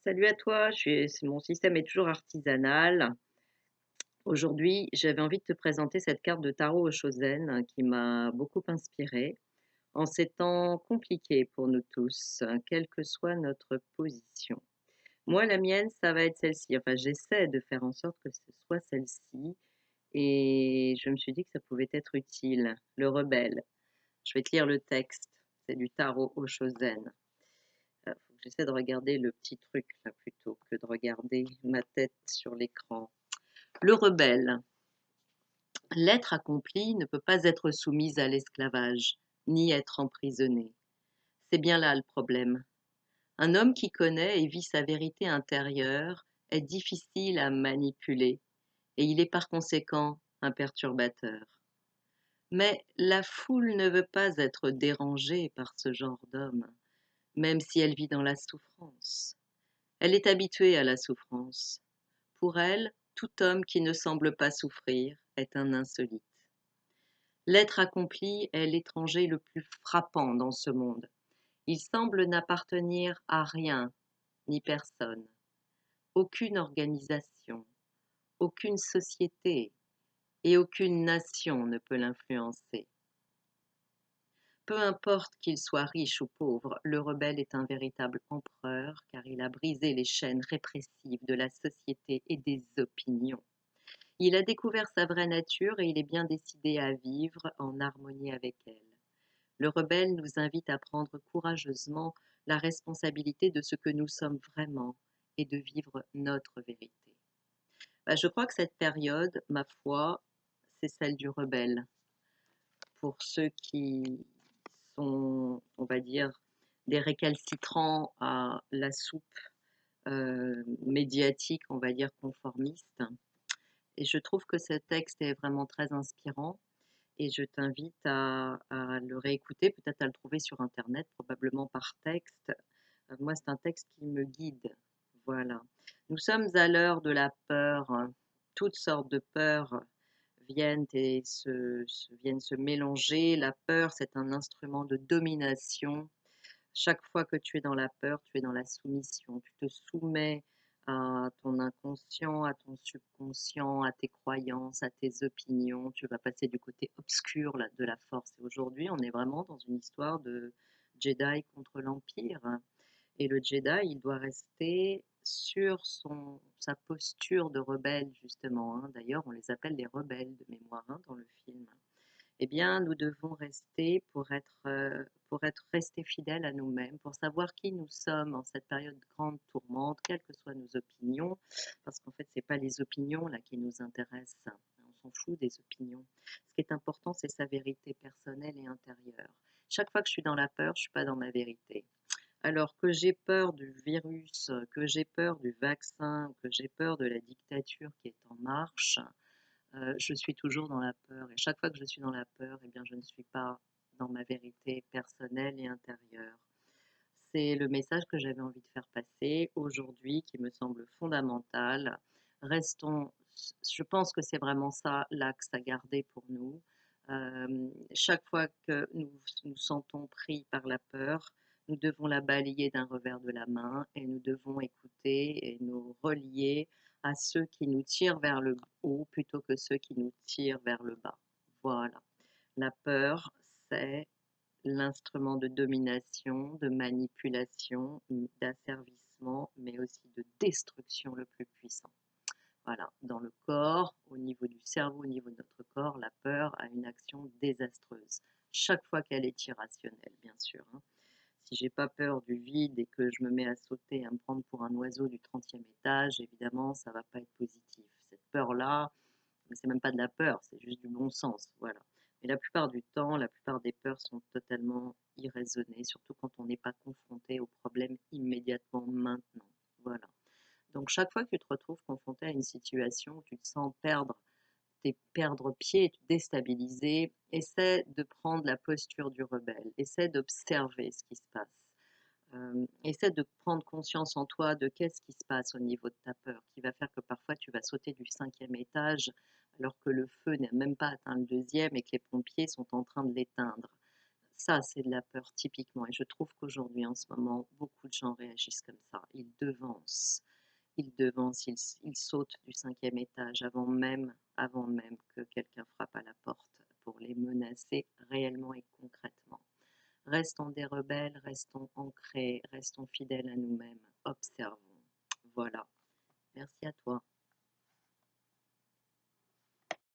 Salut à toi, mon système est toujours artisanal. Aujourd'hui, j'avais envie de te présenter cette carte de tarot au Shozen qui m'a beaucoup inspirée en ces temps compliqués pour nous tous, quelle que soit notre position. Moi, la mienne, ça va être celle-ci. Enfin, j'essaie de faire en sorte que ce soit celle-ci et je me suis dit que ça pouvait être utile. Le rebelle. Je vais te lire le texte. C'est du tarot au Shozen. Faut que j'essaie de regarder le petit truc là plutôt que de regarder ma tête sur l'écran. Le rebelle. L'être accompli ne peut pas être soumis à l'esclavage, ni être emprisonné. C'est bien là le problème. Un homme qui connaît et vit sa vérité intérieure est difficile à manipuler et il est par conséquent un perturbateur. Mais la foule ne veut pas être dérangée par ce genre d'homme, même si elle vit dans la souffrance. Elle est habituée à la souffrance. Pour elle, tout homme qui ne semble pas souffrir est un insolite. L'être accompli est l'étranger le plus frappant dans ce monde. Il semble n'appartenir à rien ni personne, aucune organisation, aucune société et aucune nation ne peut l'influencer. Peu importe qu'il soit riche ou pauvre, le rebelle est un véritable empereur car il a brisé les chaînes répressives de la société et des opinions. Il a découvert sa vraie nature et il est bien décidé à vivre en harmonie avec elle. Le rebelle nous invite à prendre courageusement la responsabilité de ce que nous sommes vraiment et de vivre notre vérité. Je crois que cette période, ma foi, c'est celle du rebelle. Pour ceux qui sont, on va dire, des récalcitrants à la soupe médiatique, on va dire conformiste. Et je trouve que ce texte est vraiment très inspirant et je t'invite à le réécouter, peut-être à le trouver sur internet, probablement par texte. Moi, c'est un texte qui me guide. Voilà. Nous sommes à l'heure de la peur. Toutes sortes de peurs viennent se mélanger. La peur, c'est un instrument de domination. Chaque fois que tu es dans la peur, tu es dans la soumission. Tu te soumets à ton inconscient, à ton subconscient, à tes croyances, à tes opinions. Tu vas passer du côté obscur de la force. Et aujourd'hui, on est vraiment dans une histoire de Jedi contre l'Empire. Et le Jedi, il doit rester sur sa posture de rebelle, justement, hein. D'ailleurs, on les appelle les rebelles de mémoire, hein, dans le film. Eh bien, nous devons rester pour être restés fidèles à nous-mêmes, pour savoir qui nous sommes en cette période de grande tourmente, quelles que soient nos opinions, parce qu'en fait, c'est pas les opinions là qui nous intéressent. On s'en fout des opinions. Ce qui est important, c'est sa vérité personnelle et intérieure. Chaque fois que je suis dans la peur, je suis pas dans ma vérité. Alors que j'ai peur du virus, que j'ai peur du vaccin, que j'ai peur de la dictature qui est en marche, je suis toujours dans la peur et chaque fois que je suis dans la peur, eh bien, je ne suis pas dans ma vérité personnelle et intérieure. C'est le message que j'avais envie de faire passer aujourd'hui qui me semble fondamental. Restons, je pense que c'est vraiment ça l'axe à garder pour nous. Chaque fois que nous nous sentons pris par la peur, nous devons la balayer d'un revers de la main et nous devons écouter et nous relier à ceux qui nous tirent vers le haut plutôt que ceux qui nous tirent vers le bas. Voilà. La peur, c'est l'instrument de domination, de manipulation, d'asservissement, mais aussi de destruction le plus puissant. Voilà, dans le corps, au niveau du cerveau, au niveau de notre corps, la peur a une action désastreuse. Chaque fois qu'elle est irrationnelle, bien sûr, hein. Si j'ai pas peur du vide et que je me mets à sauter, à me prendre pour un oiseau du 30e étage, évidemment, ça va pas être positif. Cette peur-là, mais c'est même pas de la peur, c'est juste du bon sens, voilà. Mais la plupart du temps, la plupart des peurs sont totalement irraisonnées, surtout quand on n'est pas confronté au problème immédiatement maintenant. Voilà. Donc chaque fois que tu te retrouves confronté à une situation où tu te sens perdre pied, te déstabiliser, essaie de prendre la posture du rebelle, essaie d'observer ce qui se passe. Essaie de prendre conscience en toi de qu'est-ce qui se passe au niveau de ta peur, qui va faire que parfois tu vas sauter du 5e étage alors que le feu n'a même pas atteint le 2e et que les pompiers sont en train de l'éteindre. Ça, c'est de la peur typiquement et je trouve qu'aujourd'hui, en ce moment, beaucoup de gens réagissent comme ça. Ils sautent du 5e étage avant même que quelqu'un frappe à la porte pour les menacer réellement et concrètement. Restons des rebelles, restons ancrés, restons fidèles à nous-mêmes, observons. Voilà. Merci à toi.